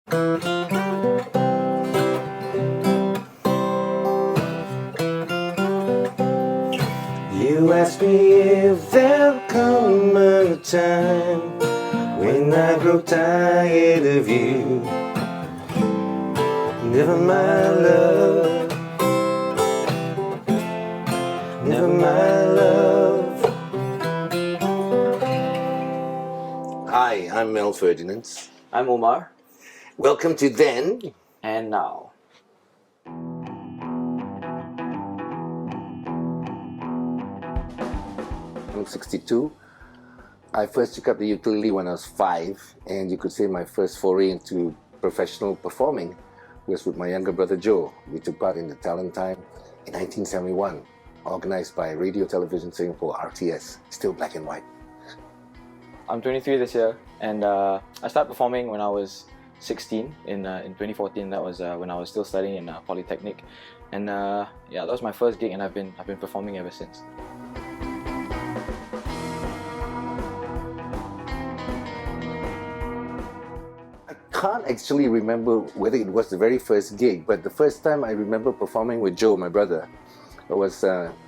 You ask me if there'll come a time when I grow tired of you. Never my love, never my love. Hi, I'm Mel Ferdinands. I'm Umar, Welcome to Then. and now. I'm 62. I first took up the ukulele when I was 5, and you could say my first foray into professional performing was with my younger brother Joe. We took part in the Talent Time in 1971, organized by Radio Television Singapore, RTS, still black and white. I'm 23 this year, and I started performing when I was 16 in 2014. That was when I was still studying in Polytechnic, and that was my first gig, and I've been performing ever since. I can't actually remember whether it was the very first gig, but the first time I remember performing with Joe, my brother, was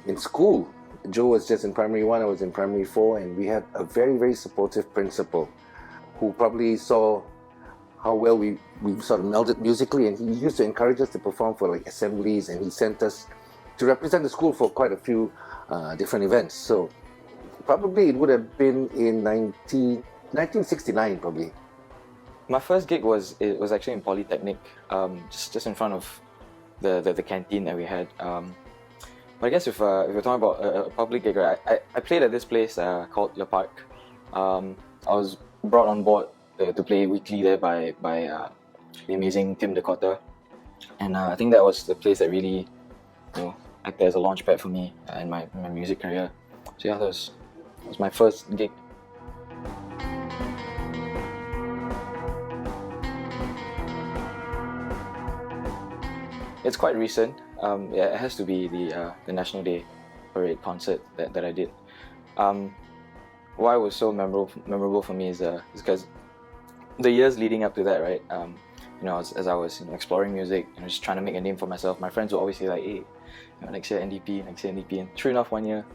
in school. Joe was just in primary 1, I was in primary 4, and we had a very, very supportive principal who probably saw how well we sort of melded musically, and he used to encourage us to perform for like assemblies, and he sent us to represent the school for quite a few different events. So probably it would have been in 1969 probably. My first gig was actually in Polytechnic, just in front of the canteen that we had. But I guess if we're talking about a public gig, right, I played at this place called Le Parc. I was brought on board to play weekly there by the amazing Tim Dakota, and I think that was the place that really, acted as a launchpad for me in my music career. So yeah, that was my first gig. It's quite recent. It has to be the National Day Parade concert that I did. Why it was so memorable for me is because the years leading up to that, right? As I was exploring music and just trying to make a name for myself, my friends would always say like, "Hey, next year NDP," and true enough, 1 year.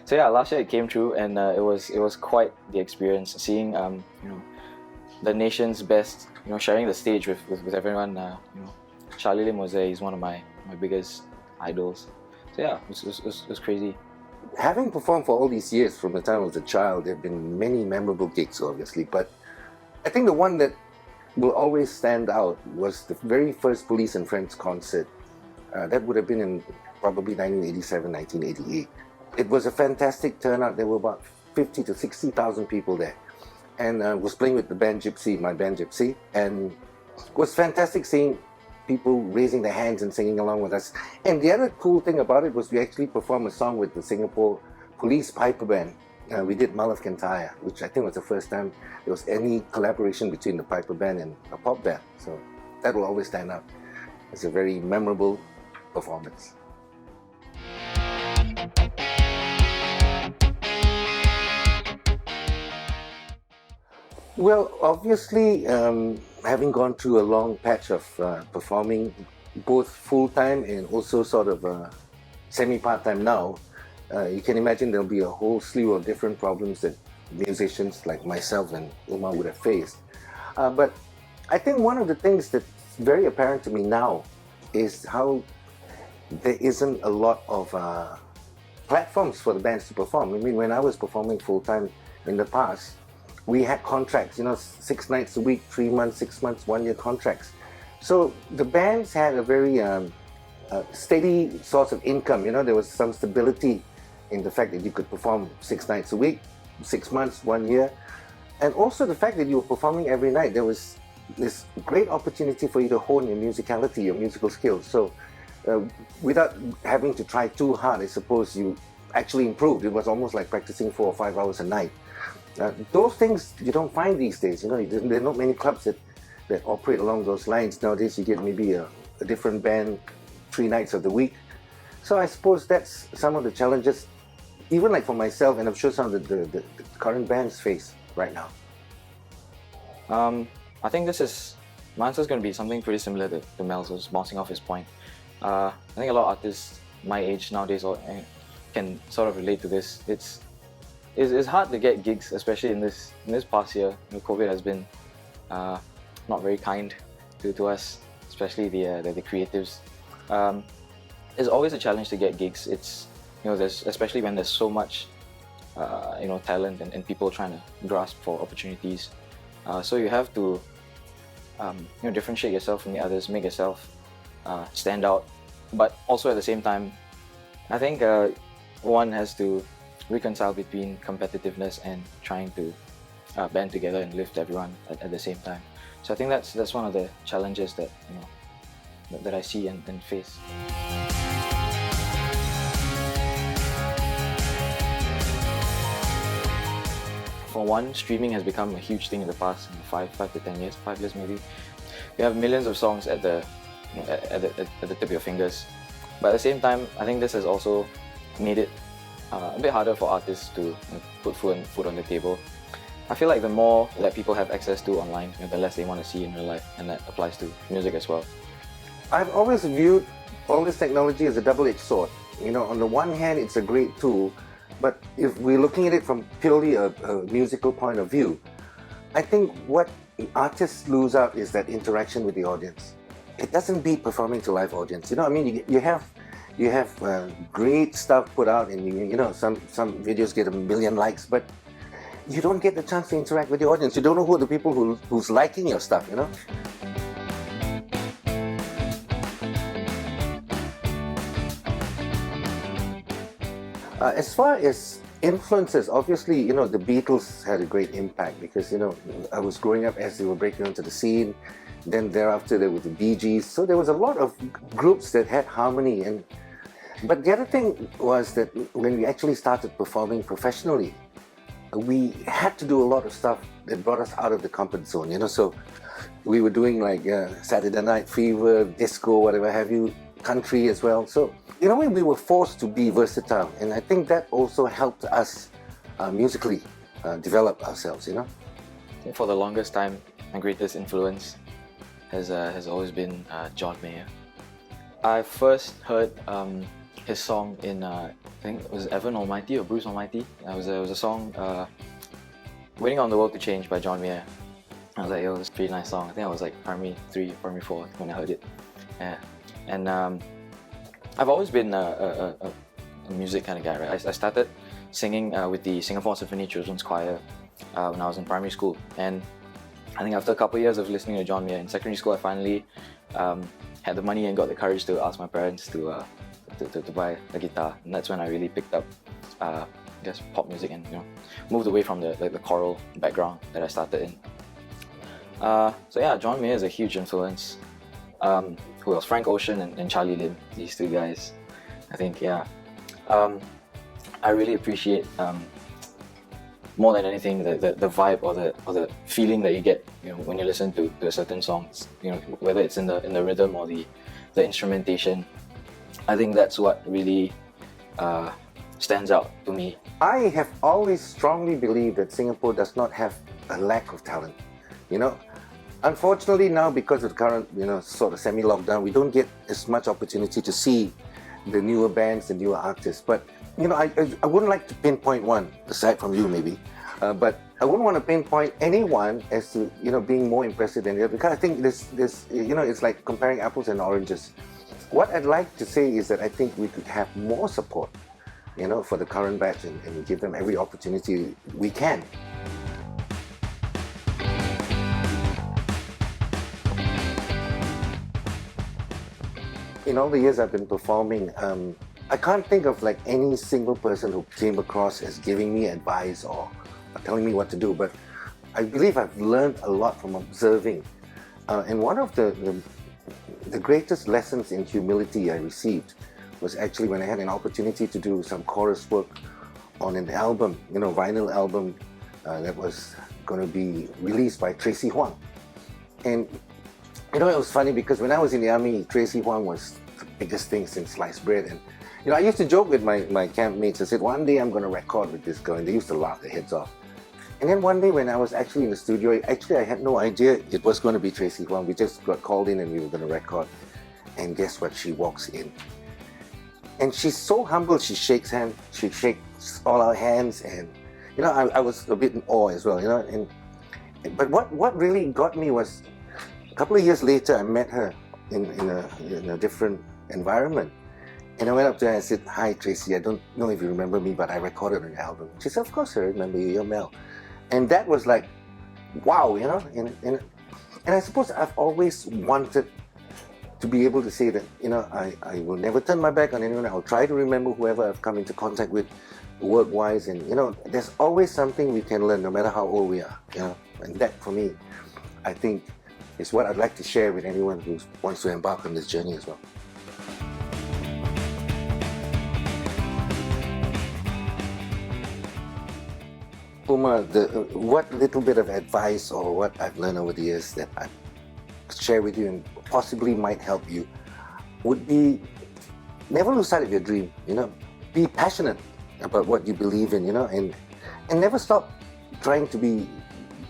So yeah, last year it came true, and it was quite the experience seeing the nation's best, sharing the stage with everyone. Charlie Lim was there. He's one of my biggest idols. So yeah, it was crazy. Having performed for all these years from the time I was a child, there have been many memorable gigs, obviously, but I think the one that will always stand out was the very first Police and Friends concert. That would have been in probably 1987, 1988. It was a fantastic turnout. There were about 50 to 60,000 people there. And I was playing with the band Gypsy, my band Gypsy, and it was fantastic seeing people raising their hands and singing along with us. And the other cool thing about it was we actually performed a song with the Singapore Police Piper Band. We did Mal of Kintyre, which I think was the first time there was any collaboration between the Piper Band and a pop band. So that will always stand out. It's a very memorable performance. Well, obviously, having gone through a long patch of performing both full-time and also sort of semi-part-time now, you can imagine there'll be a whole slew of different problems that musicians like myself and Umar would have faced. But I think one of the things that's very apparent to me now is how there isn't a lot of platforms for the bands to perform. I mean, when I was performing full-time in the past, we had contracts, 6 nights a week, 3 months, 6 months, 1 year contracts. So the bands had a very steady source of income. There was some stability in the fact that you could perform 6 nights a week, 6 months, 1 year. And also the fact that you were performing every night, there was this great opportunity for you to hone your musicality, your musical skills. So without having to try too hard, I suppose you actually improved. It was almost like practicing 4 or 5 hours a night. Those things you don't find these days. There are not many clubs that operate along those lines. Nowadays you get maybe a different band 3 nights of the week. So I suppose that's some of the challenges, even like for myself, and I'm sure some of the current bands face right now. I think this is My answer is going to be something pretty similar to Mel's, was bouncing off his point. I think a lot of artists my age nowadays can sort of relate to this. It's hard to get gigs, especially in this past year. You know, COVID has been not very kind to us, especially the creatives. It's always a challenge to get gigs. It's, you know, there's, especially when there's so much you know, talent and people trying to grasp for opportunities. So you have to you know, differentiate yourself from the others, make yourself stand out. But also at the same time, I think one has to reconcile between competitiveness and trying to band together and lift everyone at the same time. So I think that's one of the challenges that, you know, that I see and face. For one, streaming has become a huge thing in the past 5 to 10 years, 5 years maybe. You have millions of songs at the, you know, at the tip of your fingers. But at the same time, I think this has also made it a bit harder for artists to, you know, put food on the table. I feel like the more that people have access to online, you know, the less they want to see in real life, and that applies to music as well. I've always viewed all this technology as a double-edged sword. You know, on the one hand, it's a great tool, but if we're looking at it from purely a musical point of view, I think what artists lose out is that interaction with the audience. It doesn't beat performing to live audience. You know, I mean, you have great stuff put out, and you know, some videos get 1 million likes, but you don't get the chance to interact with the audience. You don't know who are the people who's liking your stuff. You know. As far as influences, obviously, you know, the Beatles had a great impact because, you know, I was growing up as they were breaking onto the scene. Then thereafter there were the Bee Gees. So there was a lot of groups that had harmony. But the other thing was that when we actually started performing professionally, we had to do a lot of stuff that brought us out of the comfort zone, you know. So we were doing like Saturday Night Fever, disco, whatever have you, country as well. So in a way, we were forced to be versatile, and I think that also helped us musically develop ourselves, you know. For the longest time, my greatest influence has always been John Mayer. I first heard his song in I think it was Evan Almighty or Bruce Almighty. It was a song, "Waiting on the World to Change" by John Mayer. I was like, "Yo, it's a pretty nice song." I think I was like primary 3, primary 4 when I heard it. Yeah, and I've always been a music kind of guy, right? I started singing with the Singapore Symphony Children's Choir when I was in primary school, and I think after a couple of years of listening to John Mayer in secondary school, I finally had the money and got the courage to ask my parents to buy a guitar, and that's when I really picked up I guess pop music and, you know, moved away from the choral background that I started in. So yeah, John Mayer is a huge influence. Who else? Frank Ocean and Charlie Lim, these two guys. I think, yeah. I really appreciate more than anything the vibe or the feeling that you get, you know, when you listen to a certain song. You know, whether it's in the rhythm or the instrumentation. I think that's what really stands out to me. I have always strongly believed that Singapore does not have a lack of talent. You know, unfortunately now, because of the current, you know, sort of semi-lockdown, we don't get as much opportunity to see the newer bands and newer artists. But, you know, I wouldn't like to pinpoint one, aside from you maybe, but I wouldn't want to pinpoint anyone as to, you know, being more impressive than the other, because I think this, you know, it's like comparing apples and oranges. What I'd like to say is that I think we could have more support, you know, for the current batch and give them every opportunity we can. In all the years I've been performing, I can't think of like any single person who came across as giving me advice or telling me what to do, but I believe I've learned a lot from observing. And one of the greatest lessons in humility I received was actually when I had an opportunity to do some chorus work on an album, you know, vinyl album that was going to be released by Tracy Huang. And you know, it was funny because when I was in the army, Tracy Huang was the biggest thing since sliced bread. And you know, I used to joke with my campmates. I said, one day I'm going to record with this girl, and they used to laugh their heads off. And then one day when I was actually in the studio, actually I had no idea it was going to be Tracy Huang. We just got called in and we were going to record. And guess what? She walks in. And she's so humble, she shakes all our hands, and you know, I was a bit in awe as well, you know. But what really got me was a couple of years later I met her in a different environment. And I went up to her and I said, "Hi Tracy, I don't know if you remember me, but I recorded an album." She said, "Of course I remember you, you're Mel." And that was like, wow, you know. And I suppose I've always wanted to be able to say that, you know, I will never turn my back on anyone. I'll try to remember whoever I've come into contact with work-wise, and you know, there's always something we can learn no matter how old we are, you know. And that for me, I think, is what I'd like to share with anyone who wants to embark on this journey as well. Umar, what little bit of advice or what I've learned over the years that I share with you and possibly might help you would be, never lose sight of your dream, you know. Be passionate about what you believe in, you know, and never stop trying to be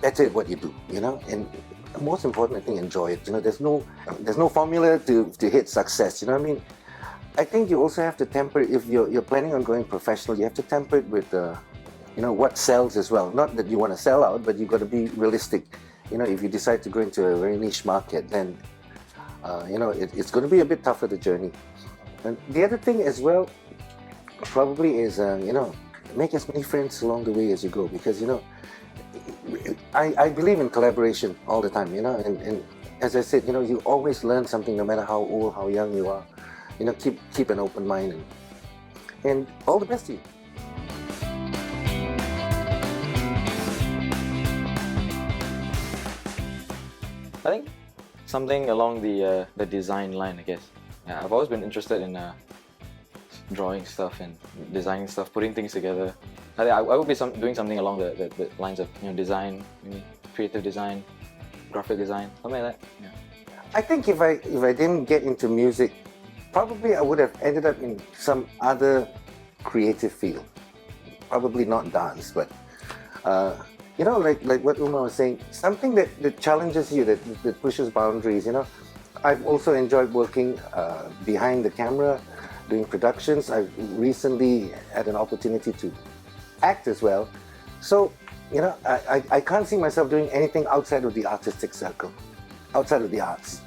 better at what you do, you know. And the most important, I think, enjoy it. You know, there's no formula to hit success, you know what I mean? I think you also have to temper, if you're planning on going professional, you have to temper it with you know, what sells as well. Not that you want to sell out, but you've got to be realistic. You know, if you decide to go into a very niche market, then you know, it's going to be a bit tougher, the journey. And the other thing as well probably is you know, make as many friends along the way as you go, because you know, I believe in collaboration all the time, you know, and as I said, you know, you always learn something no matter how old, how young you are. You know, keep an open mind, and all the best to you. I think something along the design line, I guess. Yeah, I've always been interested in drawing stuff and designing stuff, putting things together. I think I would be doing something along the lines of, you know, design, maybe creative design, graphic design, something like that. Yeah. I think if I didn't get into music, probably I would have ended up in some other creative field. Probably not dance, but you know, like what Umar was saying, something that challenges you, that pushes boundaries, you know. I've also enjoyed working behind the camera, doing productions. I've recently had an opportunity to act as well. So, you know, I can't see myself doing anything outside of the artistic circle, outside of the arts.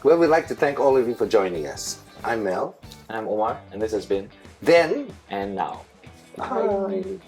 Well, we'd like to thank all of you for joining us. I'm Mel. And I'm Umar, and this has been Then and Now. Bye.